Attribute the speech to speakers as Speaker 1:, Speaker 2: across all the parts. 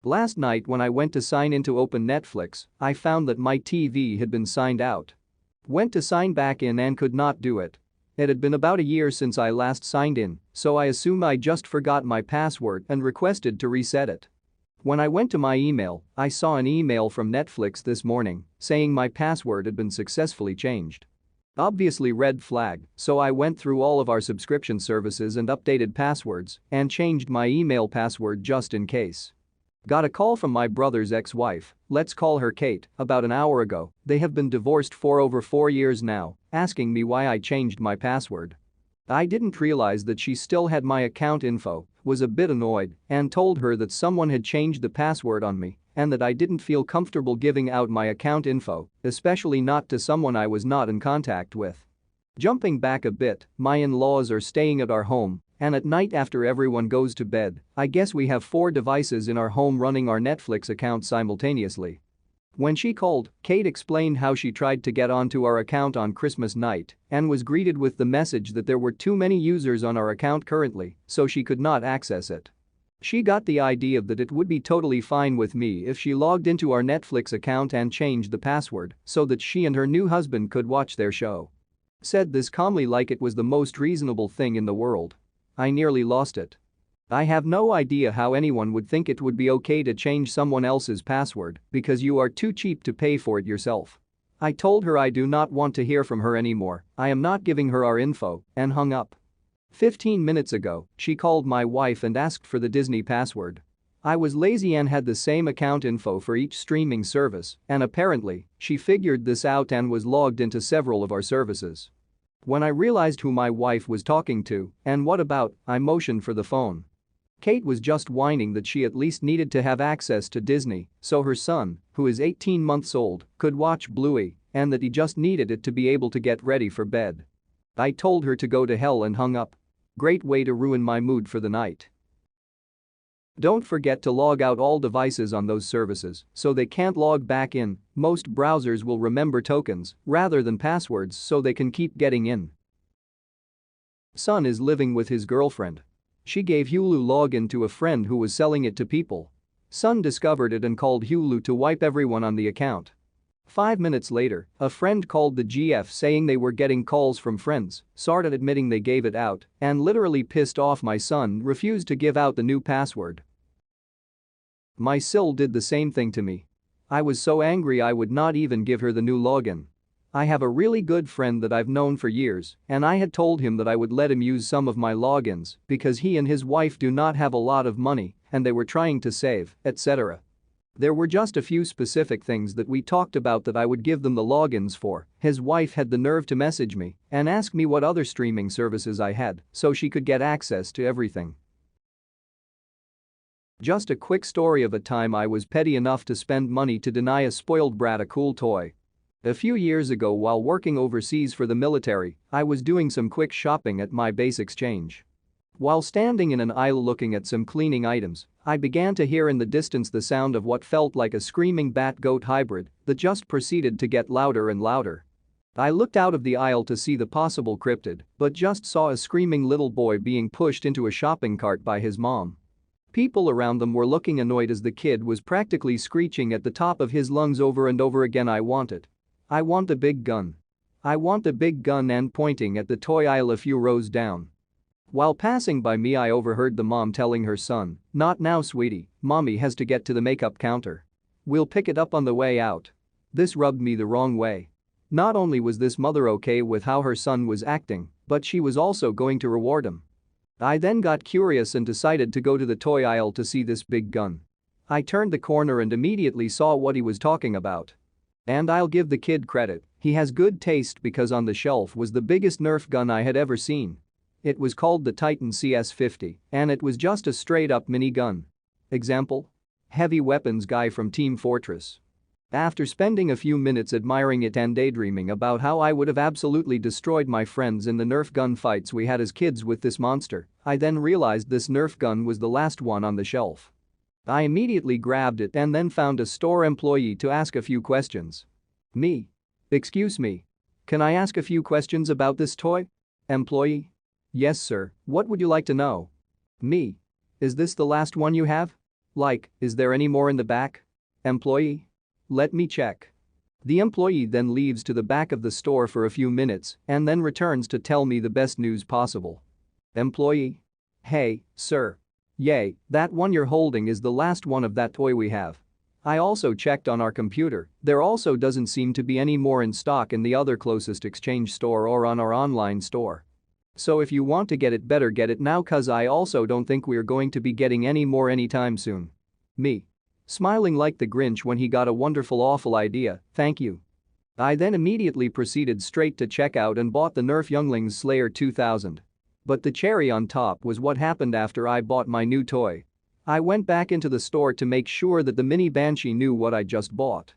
Speaker 1: Last night when I went to sign in to open Netflix, I found that my TV had been signed out. Went to sign back in and could not do it. It had been about a year since I last signed in, so I assume I just forgot my password and requested to reset it. When I went to my email, I saw an email from Netflix this morning saying my password had been successfully changed. Obviously red flag, so I went through all of our subscription services and updated passwords and changed my email password just in case. Got a call from my brother's ex-wife, let's call her Kate, about an hour ago. They have been divorced for over 4 years now, asking me why I changed my password. I didn't realize that she still had my account info, was a bit annoyed, and told her that someone had changed the password on me and that I didn't feel comfortable giving out my account info, especially not to someone I was not in contact with. Jumping back a bit, my in-laws are staying at our home, and at night after everyone goes to bed, I guess we have 4 devices in our home running our Netflix account simultaneously. When she called, Kate explained how she tried to get onto our account on Christmas night and was greeted with the message that there were too many users on our account currently, so she could not access it. She got the idea that it would be totally fine with me if she logged into our Netflix account and changed the password so that she and her new husband could watch their show. Said this calmly like it was the most reasonable thing in the world. I nearly lost it. I have no idea how anyone would think it would be okay to change someone else's password because you are too cheap to pay for it yourself. I told her I do not want to hear from her anymore, I am not giving her our info, and hung up. 15 minutes ago, she called my wife and asked for the Disney password. I was lazy and had the same account info for each streaming service, and apparently, she figured this out and was logged into several of our services. When I realized who my wife was talking to and what about, I motioned for the phone. Kate was just whining that she at least needed to have access to Disney so her son, who is 18 months old, could watch Bluey and that he just needed it to be able to get ready for bed. I told her to go to hell and hung up. Great way to ruin my mood for the night. Don't forget to log out all devices on those services so they can't log back in. Most browsers will remember tokens rather than passwords so they can keep getting in. Son is living with his girlfriend. She gave Hulu login to a friend who was selling it to people. Son discovered it and called Hulu to wipe everyone on the account. 5 minutes later, a friend called the GF saying they were getting calls from friends, started admitting they gave it out, and literally pissed off my son refused to give out the new password. My sil did the same thing to me. I was so angry I would not even give her the new login. I have a really good friend that I've known for years, and I had told him that I would let him use some of my logins because he and his wife do not have a lot of money and they were trying to save, etc. There were just a few specific things that we talked about that I would give them the logins for. His wife had the nerve to message me and ask me what other streaming services I had so she could get access to everything. Just a quick story of a time I was petty enough to spend money to deny a spoiled brat a cool toy. A few years ago while working overseas for the military, I was doing some quick shopping at my base exchange. While standing in an aisle looking at some cleaning items, I began to hear in the distance the sound of what felt like a screaming bat-goat hybrid that just proceeded to get louder and louder. I looked out of the aisle to see the possible cryptid, but just saw a screaming little boy being pushed into a shopping cart by his mom. People around them were looking annoyed as the kid was practically screeching at the top of his lungs over and over again, I want it. I want a big gun. I want a big gun, and pointing at the toy aisle a few rows down. While passing by me I overheard the mom telling her son, "Not now, sweetie, mommy has to get to the makeup counter. We'll pick it up on the way out." This rubbed me the wrong way. Not only was this mother okay with how her son was acting, but she was also going to reward him. I then got curious and decided to go to the toy aisle to see this big gun. I turned the corner and immediately saw what he was talking about. And I'll give the kid credit, he has good taste because on the shelf was the biggest Nerf gun I had ever seen. It was called the Titan CS-50, and it was just a straight-up mini-gun. Example? Heavy weapons guy from Team Fortress. After spending a few minutes admiring it and daydreaming about how I would have absolutely destroyed my friends in the Nerf gun fights we had as kids with this monster, I then realized this Nerf gun was the last one on the shelf. I immediately grabbed it and then found a store employee to ask a few questions. Me. Excuse me. Can I ask a few questions about this toy? Employee. Yes, sir, what would you like to know? Me. Is this the last one you have? Like, is there any more in the back? Employee? Let me check. The employee then leaves to the back of the store for a few minutes and then returns to tell me the best news possible. Employee? Hey, sir. Yay, that one you're holding is the last one of that toy we have. I also checked on our computer, there also doesn't seem to be any more in stock in the other closest exchange store or on our online store. So if you want to get it, better get it now, cause I also don't think we're going to be getting any more anytime soon. Me. Smiling like the Grinch when he got a wonderful awful idea, thank you. I then immediately proceeded straight to checkout and bought the Nerf Younglings Slayer 2000. But the cherry on top was what happened after I bought my new toy. I went back into the store to make sure that the mini Banshee knew what I just bought.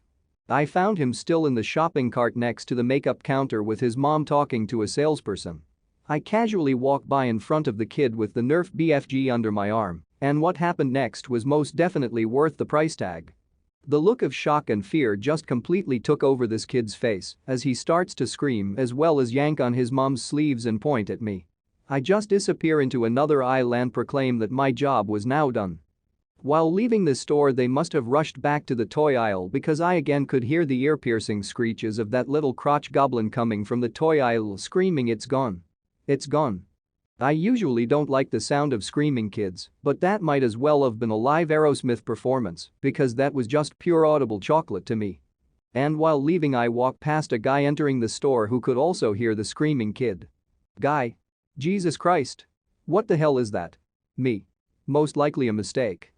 Speaker 1: I found him still in the shopping cart next to the makeup counter with his mom talking to a salesperson. I casually walked by in front of the kid with the Nerf BFG under my arm, and what happened next was most definitely worth the price tag. The look of shock and fear just completely took over this kid's face as he starts to scream as well as yank on his mom's sleeves and point at me. I just disappear into another aisle and proclaim that my job was now done. While leaving the store, they must have rushed back to the toy aisle because I again could hear the ear-piercing screeches of that little crotch goblin coming from the toy aisle screaming, "It's gone. It's gone." I usually don't like the sound of screaming kids, but that might as well have been a live Aerosmith performance because that was just pure audible chocolate to me. And while leaving, I walked past a guy entering the store who could also hear the screaming kid. Guy. Jesus Christ. What the hell is that? Me. Most likely a mistake.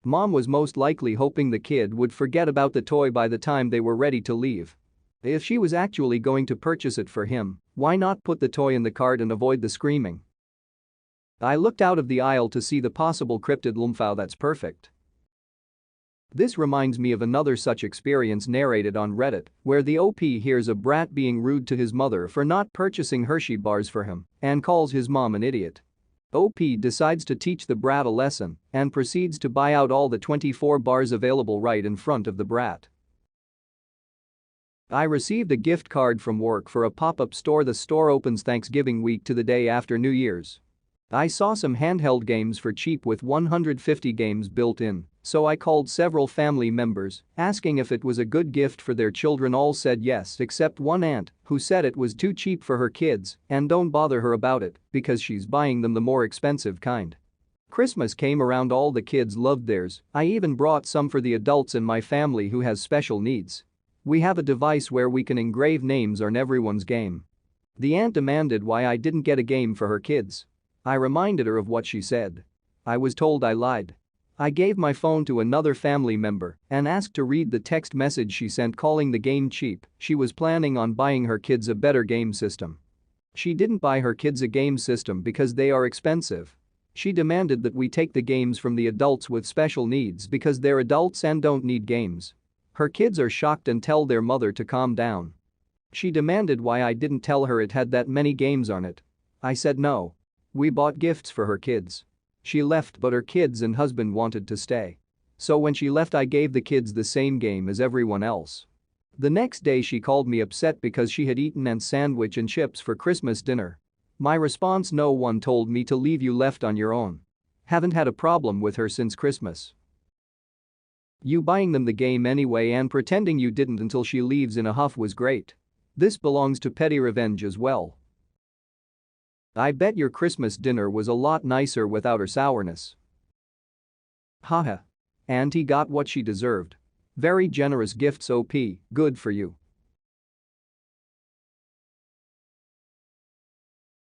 Speaker 1: Mom was most likely hoping the kid would forget about the toy by the time they were ready to leave. If she was actually going to purchase it for him, why not put the toy in the cart and avoid the screaming? I looked out of the aisle to see the possible cryptid lumphao that's perfect. This reminds me of another such experience narrated on Reddit, where the OP hears a brat being rude to his mother for not purchasing Hershey bars for him and calls his mom an idiot. OP decides to teach the brat a lesson and proceeds to buy out all the 24 bars available right in front of the brat. I received a gift card from work for a pop-up store. The store opens Thanksgiving week to the day after New Year's. I saw some handheld games for cheap with 150 games built in, so I called several family members, asking if it was a good gift for their children. All said yes except one aunt, who said it was too cheap for her kids and don't bother her about it because she's buying them the more expensive kind. Christmas came around, all the kids loved theirs. I even brought some for the adults in my family who has special needs. We have a device where we can engrave names on everyone's game. The aunt demanded why I didn't get a game for her kids. I reminded her of what she said. I was told I lied. I gave my phone to another family member and asked to read the text message she sent calling the game cheap. She was planning on buying her kids a better game system. She didn't buy her kids a game system because they are expensive. She demanded that we take the games from the adults with special needs because they're adults and don't need games. Her kids are shocked and tell their mother to calm down. She demanded why I didn't tell her it had that many games on it. I said no. We bought gifts for her kids. She left, but her kids and husband wanted to stay. So when she left, I gave the kids the same game as everyone else. The next day she called me upset because she had eaten a sandwich and chips for Christmas dinner. My response: no one told me to leave you left on your own. Haven't had a problem with her since Christmas. You buying them the game anyway and pretending you didn't until she leaves in a huff was great. This belongs to petty revenge as well. I bet your Christmas dinner was a lot nicer without her sourness. Haha. And he got what she deserved. Very generous gifts, OP, good for you.